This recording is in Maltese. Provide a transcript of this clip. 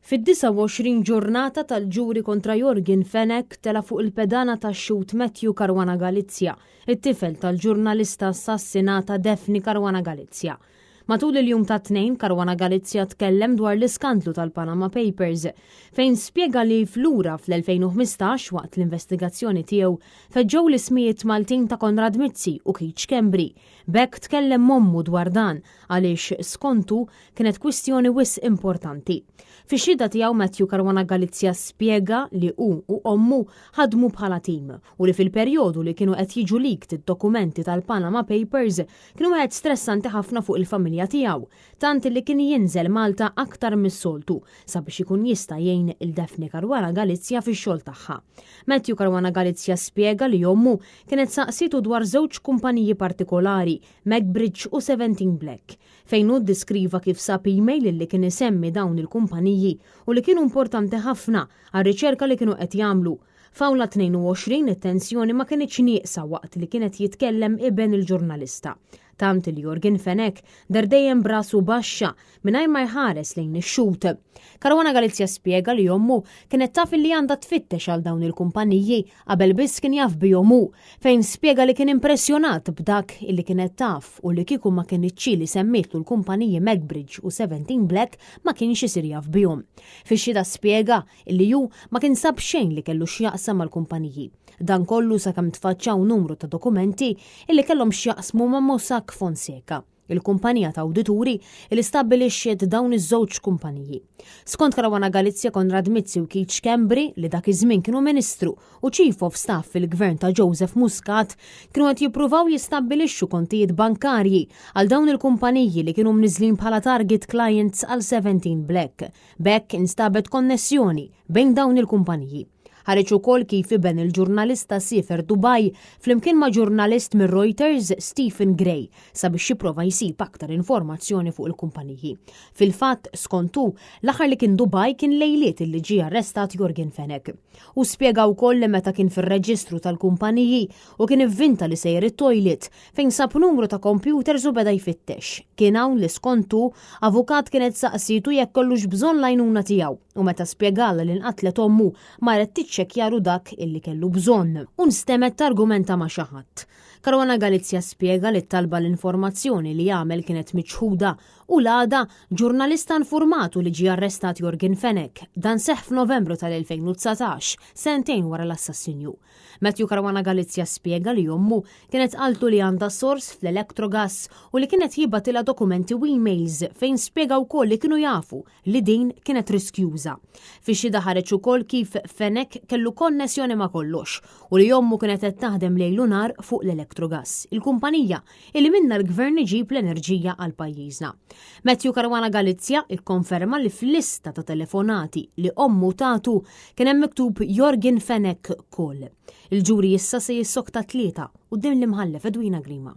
Fid-29 ġurnata tal-ġuri kontra Jorgen Fenech tela fuq il-pedana tax-xut Matthew Caruana Galizia, it-tifel tal-ġurnalista assassinata Daphne Caruana Galizia. Matul il-jum ta' tnejn, Caruana Galizia tkellem dwar l-iskandlu tal-Panama Papers, fejn spjega li flura fl-2015 waqt l-investigazzjoni tiegħu feġġew l-ismijiet Maltin ta' Konrad Mizzi u Keith Schembri. Bekk tkellem mommu dwar dan għaliex skontu kienet kwistjoni wis importanti. Fix-xhieda tiegħu Matthew Caruana Galizia spjega li u ommu ħadmu bħala tim u li fil-perjodu li kienu qed jiġu leaked id-dokumenti tal-Panama Papers kienu wieħed stressanti ħafna fuq il-familja tiegħu, tant li kien jinżel Malta aktar mis-soltu sabiex ikun jista' jgħin il-Daphne Caruana Galizia fix-xogħol tagħha. Matthew Caruana Galizia spjega li ommu kienet saqsitu dwar żewġ kumpaniji partikolari, MacBridge u 17 Black, fejn hu ddiskriva kif sab email li kien isemmi dawn il-kumpaniji u li kienu importanti ħafna għar-riċerka li kienu qed jagħmlu. Fawla 22 it-tensjoni ma kienx nieqsa waqt li kienet jitkellem iben il-ġurnalista. Tant li Jorgen Fenech dar dejjem brasu baxxa mingħajr ma jħares lejn ix-xut. Caruana Galizia spjega li ommu kienet taf li għandha tfittex għal dawn il-kumpaniji qabel biss kien jaf bihom hu, fejn spjega li kien impressjonat b'dak illi kienet taf u li kieku ma kienx li semmitlu l-kumpaniji MacBridge u 17 Black ma kienx isir jaf bihom. Fix-xhieda spjega li hu ma kien sab xejn li kellu x'jaqsam mal-kumpaniji. Dan kollu sakemm tfaċċaw numru ta' dokumenti illi kellhom x'jaqsmu ma' Mossack Fonseca, il-kumpanija ta' awdituri li stabbilixxiet dawn iż-żewġ kumpaniji. Skont Caruana Galizia, Konrad Mizzi u Keith Schembri li dak iż-żmien kienu Ministru u Chief of Staff fil-Gvern ta' Joseph Muscat kienu qed jippruvaw jistabbilixxu kontijiet bankarji għal dawn il-kumpaniji li kienu mniżlin bħala target clients għal 17 Black. Bekk instabet konnessjoni bejn dawn il-kumpaniji. Ħareġ ukoll kif iben il-ġurnalista Sifer Dubai flimkien ma' ġurnalist mir Reuters Stephen Gray sabiex jipprova jsib aktar informazzjoni fuq il-kumpaniji. Fil-fatt, skontu, l-aħħar li kien Dubai kien lejliet illi ġie arrestat Jorgen Fenech. U spjega wkoll li meta kien fir-reġistru tal-kumpaniji u kien ivvinta li sejjer it-toilet fejn sab numru ta' computers u beda jfittex. Kien hawn li skontu avukat kienet saqsitu jekk kollux bżonn l-għajnuna tiegħu u meta spjegala li nqatlet ommu ma ċekjaru dak illi kellu bżonn. Unstemet argumenta ma' xi ħadd. Caruana Galizia spjega li talba l-informazzjoni li jagħmel kienet miċħuda u l-għada ġurnalista informatu li ġie arrestat Jorgen Fenech. Dan seħħ f'Novembru tal-2019, sentejn wara l-assassinju. Matthew Caruana Galizia spjega li ommu kienet qaltu li għandha sors fl-Electrogas u li kienet jibatilha dokumenti u emails fejn spjega wkoll li kienu jafu li din kienet riskjuża. Fix-xhieda ħareġ ukoll kif Fenech kellu konnessjoni ma' kollox u li ommu kienet qed taħdem lejl u nar fuq l-Electrogas, il-kumpanija illi minna l-gvern iġib l-enerġija għal pajjiżna. Matthew Caruana Galizia ikkonferma li fl-lista ta' telefonati li ommu tagħtu kien hemm miktub Jorgen Fenech Call. Il-ġuri issa se jissokta 3 quddiem l-imħallef Edwina Grima.